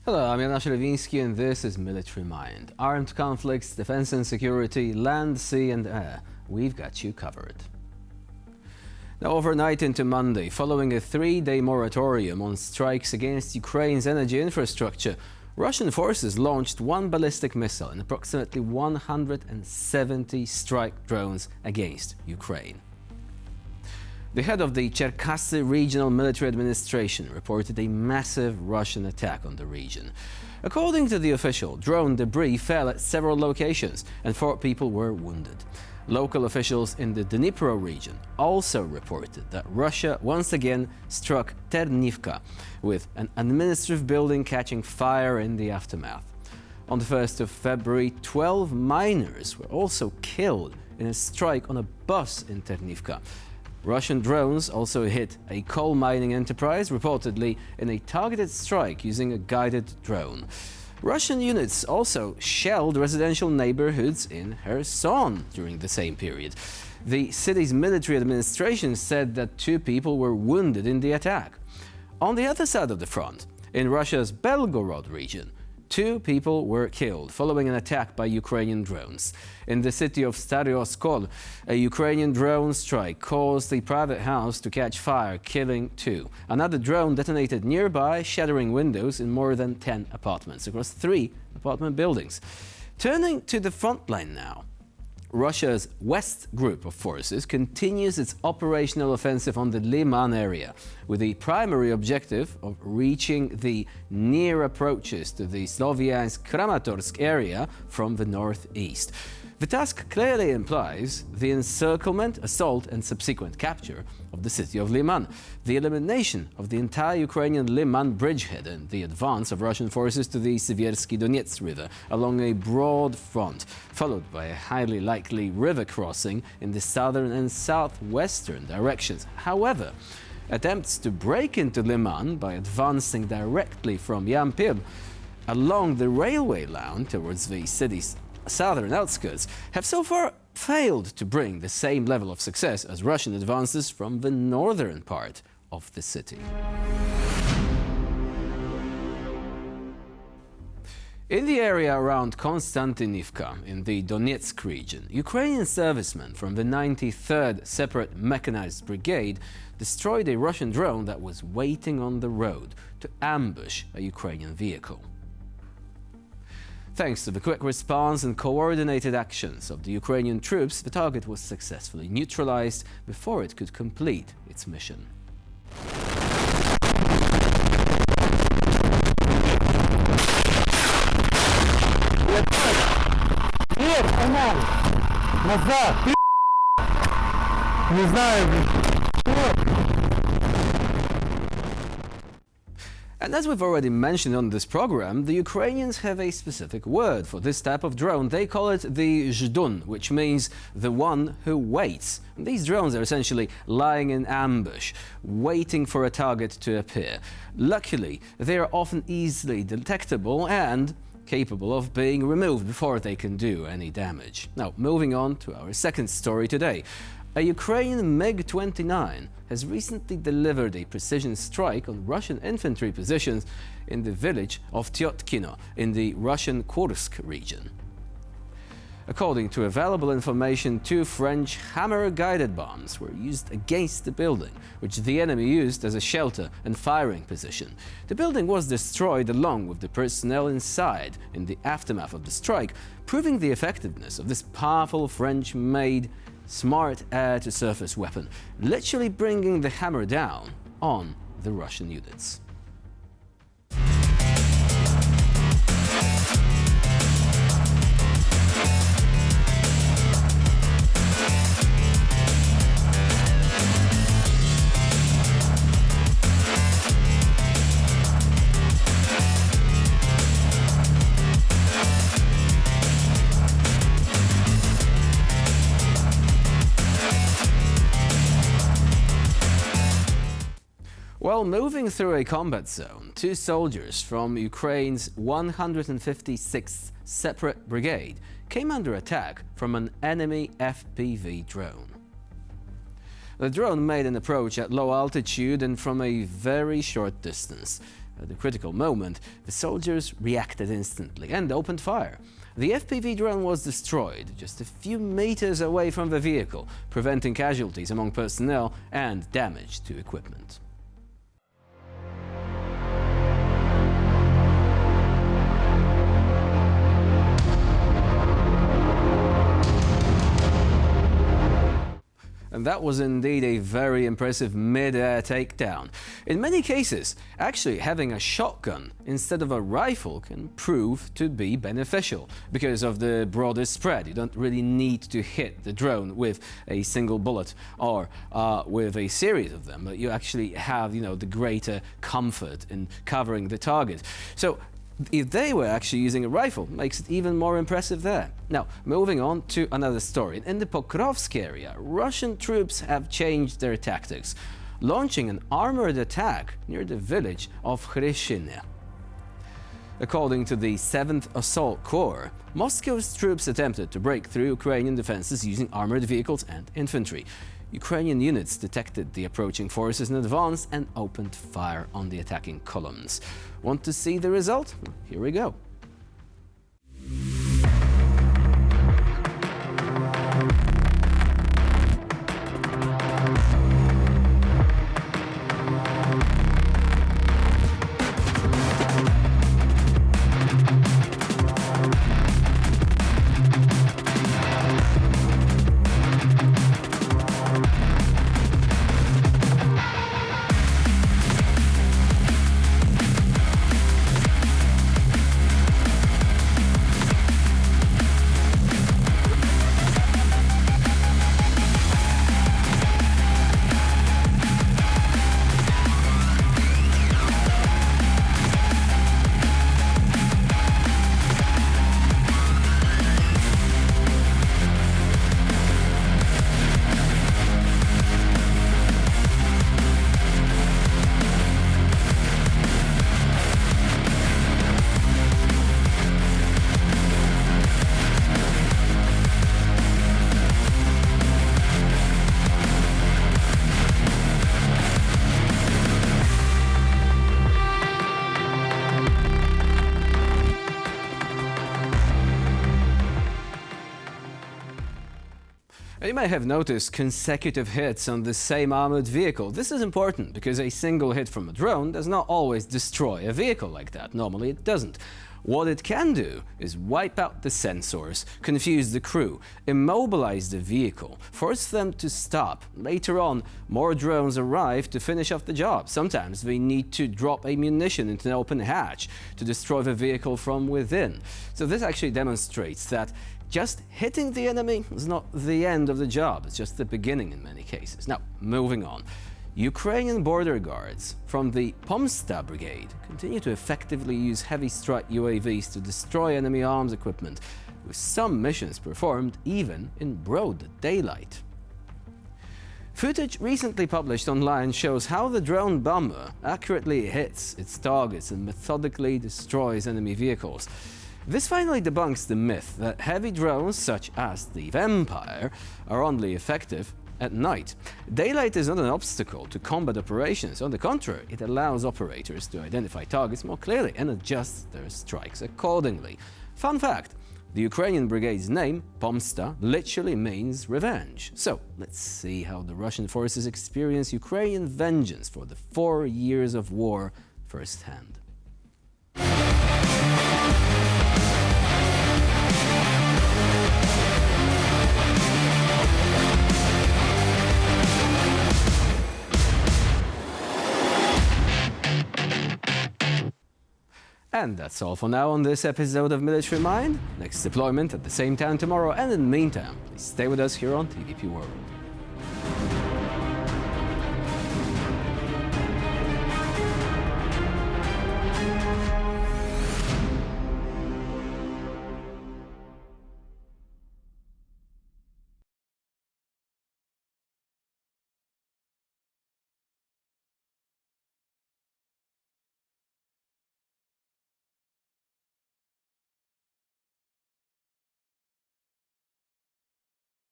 Hello, I'm Jonasz Rewiński and this is Military Mind. Armed conflicts, defense and security, land, sea and air. We've got you covered. Now, overnight into Monday, following a 3-day moratorium on strikes against Ukraine's energy infrastructure, Russian forces launched one ballistic missile and approximately 170 strike drones against Ukraine. The head of the Cherkasy Regional Military Administration reported a massive Russian attack on the region. According to the official, drone debris fell at several locations and 4 people were wounded. Local officials in the Dnipro region also reported that Russia once again struck Ternivka, with an administrative building catching fire in the aftermath. On the 1st of February, 12 miners were also killed in a strike on a bus in Ternivka. Russian drones also hit a coal mining enterprise, reportedly in a targeted strike using a guided drone. Russian units also shelled residential neighborhoods in Kherson during the same period. The city's military administration said that 2 people were wounded in the attack. On the other side of the front, in Russia's Belgorod region, 2 people were killed following an attack by Ukrainian drones. In the city of Stary Oskol, a Ukrainian drone strike caused a private house to catch fire, killing 2. Another drone detonated nearby, shattering windows in more than 10 apartments across 3 apartment buildings. Turning to the front line now. Russia's West Group of forces continues its operational offensive on the Liman area, with the primary objective of reaching the near approaches to the Sloviansk-Kramatorsk area from the northeast. The task clearly implies the encirclement, assault and subsequent capture of the city of Liman, the elimination of the entire Ukrainian Liman bridgehead and the advance of Russian forces to the Seversky Donets River along a broad front, followed by a highly likely river crossing in the southern and southwestern directions. However, attempts to break into Liman by advancing directly from Yampil along the railway line towards the city's southern outskirts have so far failed to bring the same level of success as Russian advances from the northern part of the city. In the area around Konstantinivka in the Donetsk region, Ukrainian servicemen from the 93rd Separate Mechanized Brigade destroyed a Russian drone that was waiting on the road to ambush a Ukrainian vehicle. Thanks to the quick response and coordinated actions of the Ukrainian troops, the target was successfully neutralized before it could complete its mission. And as we've already mentioned on this program, the Ukrainians have a specific word for this type of drone. They call it the zhdun, which means the one who waits. And these drones are essentially lying in ambush, waiting for a target to appear. Luckily, they are often easily detectable and capable of being removed before they can do any damage. Now, moving on to our second story today. A Ukrainian MiG-29 has recently delivered a precision strike on Russian infantry positions in the village of Tyotkino in the Russian Kursk region. According to available information, 2 French Hammer-guided bombs were used against the building, which the enemy used as a shelter and firing position. The building was destroyed along with the personnel inside in the aftermath of the strike, proving the effectiveness of this powerful French-made smart air-to-surface weapon, literally bringing the hammer down on the Russian units. While moving through a combat zone, 2 soldiers from Ukraine's 156th Separate Brigade came under attack from an enemy FPV drone. The drone made an approach at low altitude and from a very short distance. At the critical moment, the soldiers reacted instantly and opened fire. The FPV drone was destroyed just a few meters away from the vehicle, preventing casualties among personnel and damage to equipment. And that was indeed a very impressive mid-air takedown. In many cases, actually having a shotgun instead of a rifle can prove to be beneficial because of the broader spread. You don't really need to hit the drone with a single bullet or with a series of them, but you actually have, the greater comfort in covering the target. So if they were actually using a rifle, makes it even more impressive there. Now, moving on to another story. In the Pokrovsk area, Russian troops have changed their tactics, launching an armored attack near the village of Hryshine. According to the 7th Assault Corps, Moscow's troops attempted to break through Ukrainian defenses using armored vehicles and infantry. Ukrainian units detected the approaching forces in advance and opened fire on the attacking columns. Want to see the result? Here we go. You may have noticed consecutive hits on the same armored vehicle. This is important because a single hit from a drone does not always destroy a vehicle like that. Normally it doesn't. What it can do is wipe out the sensors, confuse the crew, immobilize the vehicle, force them to stop. Later on, more drones arrive to finish off the job. Sometimes they need to drop ammunition into an open hatch to destroy the vehicle from within. So this actually demonstrates that just hitting the enemy is not the end of the job, it's just the beginning in many cases. Now, moving on. Ukrainian border guards from the Pomsta brigade continue to effectively use heavy strike UAVs to destroy enemy arms equipment, with some missions performed even in broad daylight. Footage recently published online shows how the drone bomber accurately hits its targets and methodically destroys enemy vehicles. This finally debunks the myth that heavy drones such as the Vampire are only effective at night. Daylight is not an obstacle to combat operations. On the contrary, it allows operators to identify targets more clearly and adjust their strikes accordingly. Fun fact, the Ukrainian brigade's name, Pomsta, literally means revenge. So, let's see how the Russian forces experience Ukrainian vengeance for the 4 years of war firsthand. And that's all for now on this episode of Military Mind. Next deployment at the same time tomorrow, and in the meantime, please stay with us here on TVP World.